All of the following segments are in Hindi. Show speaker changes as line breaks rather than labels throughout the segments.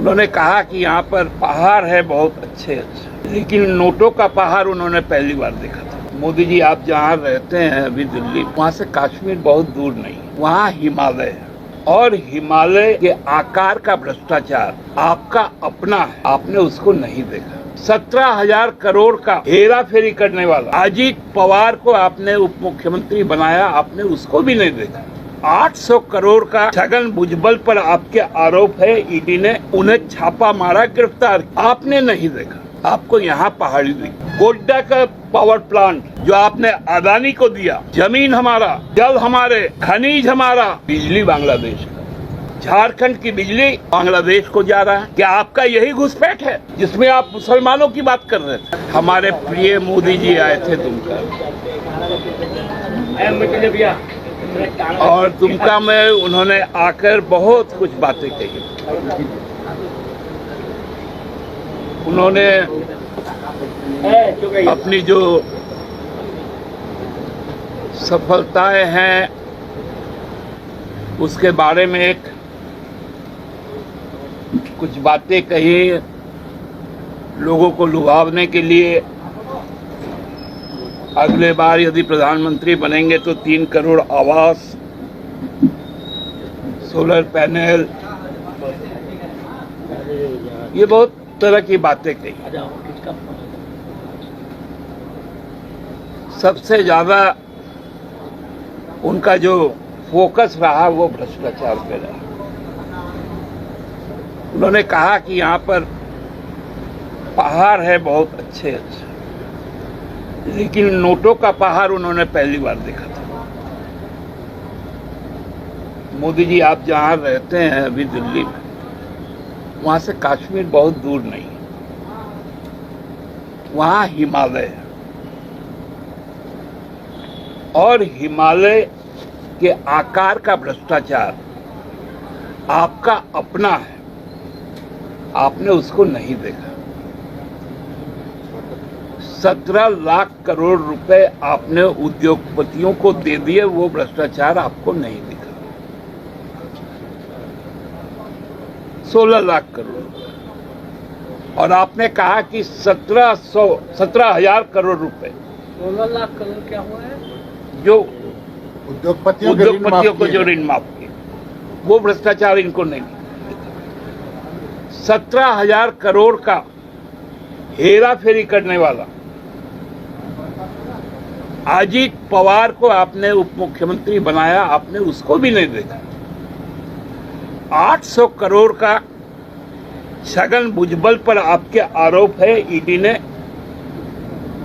उन्होंने कहा कि यहाँ पर पहाड़ है बहुत अच्छे अच्छे, लेकिन नोटों का पहाड़ उन्होंने पहली बार देखा था। मोदी जी, आप जहाँ रहते हैं अभी दिल्ली, वहाँ से कश्मीर बहुत दूर नहीं, वहाँ हिमालय है और हिमालय के आकार का भ्रष्टाचार आपका अपना है, आपने उसको नहीं देखा। 17,000 करोड़ का हेरा फेरी करने वाला अजीत पवार को आपने उप मुख्यमंत्री बनाया, आपने उसको भी नहीं देखा। 800 करोड़ का छगन भुजबल पर आपके आरोप है, ईडी ने उन्हें छापा मारा, गिरफ्तार, आपने नहीं देखा। आपको यहाँ पहाड़ी दी, गोड्डा का पावर प्लांट जो आपने अदानी को दिया, जमीन हमारा, जल हमारे, खनिज हमारा, बिजली बांग्लादेश का, झारखंड की बिजली बांग्लादेश को जा रहा है। क्या आपका यही घुसपैठ है जिसमें आप मुसलमानों की बात कर रहे थे? हमारे प्रिय मोदी जी आए थे दुमका और दुमका में उन्होंने आकर बहुत कुछ बातें कही। उन्होंने अपनी जो सफलताएं हैं उसके बारे में कुछ बातें कही, लोगों को लुभावने के लिए। अगले बार यदि प्रधानमंत्री बनेंगे तो 3 करोड़ आवास, सोलर पैनल, ये बहुत तरह की बातें कही। सबसे ज्यादा उनका जो फोकस रहा वो भ्रष्टाचार पे रहा। उन्होंने कहा कि यहाँ पर पहाड़ है बहुत अच्छे अच्छे, लेकिन नोटों का पहाड़ उन्होंने पहली बार देखा था। मोदी जी, आप जहाँ रहते हैं अभी दिल्ली में, वहाँ से कश्मीर बहुत दूर नहीं, वहाँ हिमालय है और हिमालय के आकार का भ्रष्टाचार आपका अपना है, आपने उसको नहीं देखा। 17 लाख करोड़ रुपए आपने उद्योगपतियों को दे दिए, वो भ्रष्टाचार आपको नहीं दिखा। 16 लाख करोड़ और आपने कहा कि 17,000 करोड़ रुपए।
16 लाख करोड़ क्या हुआ है?
जो
उद्योगपतियों
को जो ऋण माफ किए, वो भ्रष्टाचार इनको नहीं दिखा। 17,000 करोड़ का हेरा फेरी करने वाला अजीत पवार को आपने उप मुख्यमंत्री बनाया, आपने उसको भी नहीं देखा। 800 करोड़ का छगन भुजबल पर आपके आरोप है, ईडी ने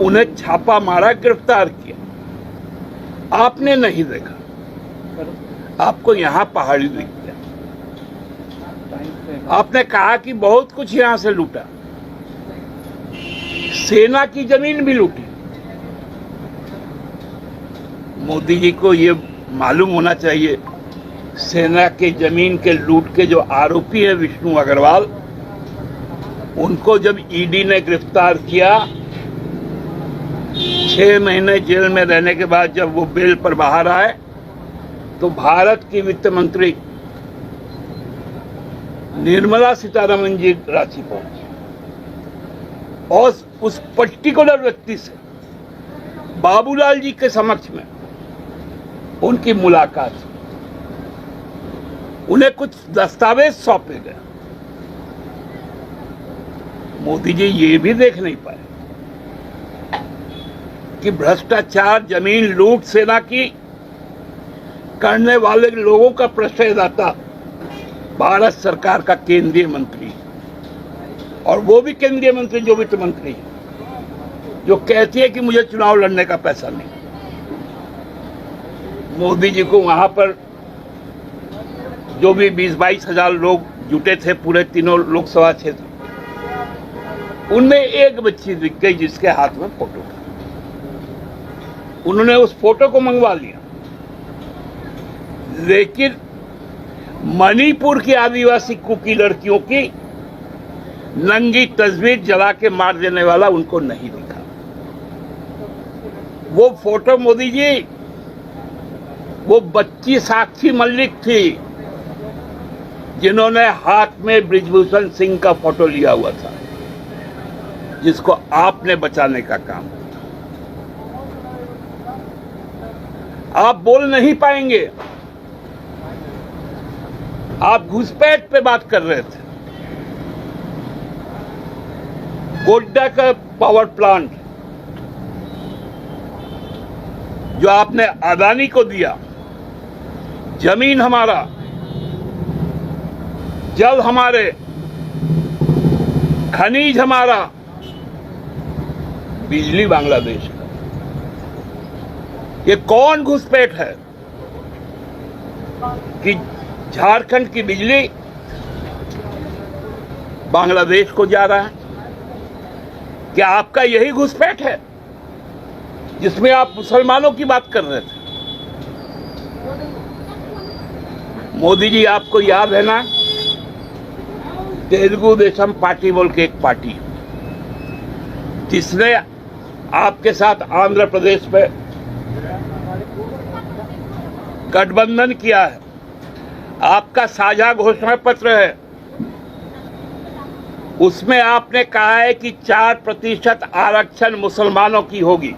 उन्हें छापा मारा, गिरफ्तार किया, आपने नहीं देखा। आपको यहाँ पहाड़ी दिखते हैं। आपने कहा कि बहुत कुछ यहाँ से लूटा, सेना की जमीन भी लूटी। मोदी जी को ये मालूम होना चाहिए, सेना के जमीन के लूट के जो आरोपी है विष्णु अग्रवाल, उनको जब ईडी ने गिरफ्तार किया, 6 महीने जेल में रहने के बाद जब वो बेल पर बाहर आए तो भारत की वित्त मंत्री निर्मला सीतारमण जी रांची पहुंची और उस पर्टिकुलर व्यक्ति से बाबूलाल जी के समक्ष में उनकी मुलाकात, उन्हें कुछ दस्तावेज सौंपे गए। मोदी जी ये भी देख नहीं पाए कि भ्रष्टाचार, जमीन लूट सेना की करने वाले लोगों का प्रश्रयदाता भारत सरकार का केंद्रीय मंत्री, और वो भी केंद्रीय मंत्री जो वित्त मंत्री है, जो कहती है कि मुझे चुनाव लड़ने का पैसा नहीं। मोदी जी को वहां पर जो भी 20-22 हजार लोग जुटे थे पूरे तीनों लोकसभा क्षेत्र, उनमें एक बच्ची दिख गई जिसके हाथ में फोटो था। उन्होंने उस फोटो को मंगवा लिया, लेकिन मणिपुर की आदिवासी कुकी लड़कियों की नंगी तस्वीर जला के मार देने वाला उनको नहीं दिखा। वो फोटो मोदी जी, वो बच्ची साक्षी मलिक थी जिन्होंने हाथ में बृजभूषण सिंह का फोटो लिया हुआ था, जिसको आपने बचाने का काम किया। आप बोल नहीं पाएंगे, आप घुसपैठ पे बात कर रहे थे। गोड्डा का पावर प्लांट जो आपने अदानी को दिया, जमीन हमारा, जल हमारे, खनिज हमारा, बिजली बांग्लादेश का। ये कौन घुसपैठ है कि झारखंड की बिजली बांग्लादेश को जा रहा है? क्या आपका यही घुसपैठ है जिसमें आप मुसलमानों की बात कर रहे थे? मोदी जी, आपको याद है ना, तेलुगु देशम पार्टी बोल के एक पार्टी जिसने आपके साथ आंध्र प्रदेश में गठबंधन किया है, आपका साझा घोषणा पत्र है, उसमें आपने कहा है कि 4% आरक्षण मुसलमानों की होगी।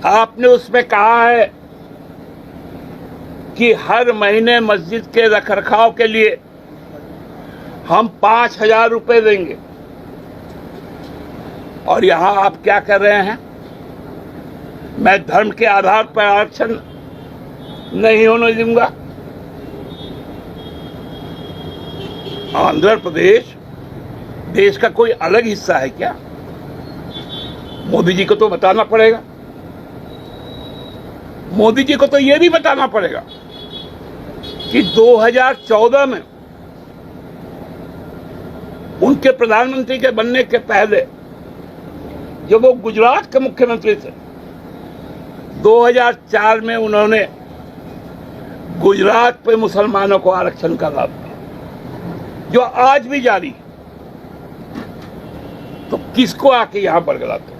आपने उसमें कहा है कि हर महीने मस्जिद के रखरखाव के लिए हम 5,000 रुपए देंगे, और यहां आप क्या कर रहे हैं? मैं धर्म के आधार पर आरक्षण नहीं होने दूंगा। आंध्र प्रदेश देश का कोई अलग हिस्सा है क्या? मोदी जी को तो बताना पड़ेगा। मोदी जी को तो यह भी बताना पड़ेगा कि 2014 में उनके प्रधानमंत्री के बनने के पहले, जब वो गुजरात के मुख्यमंत्री थे, 2004 में उन्होंने गुजरात पे मुसलमानों को आरक्षण का लाभ दिया, जो आज भी जारी है। तो किसको आके यहां बरगलाते?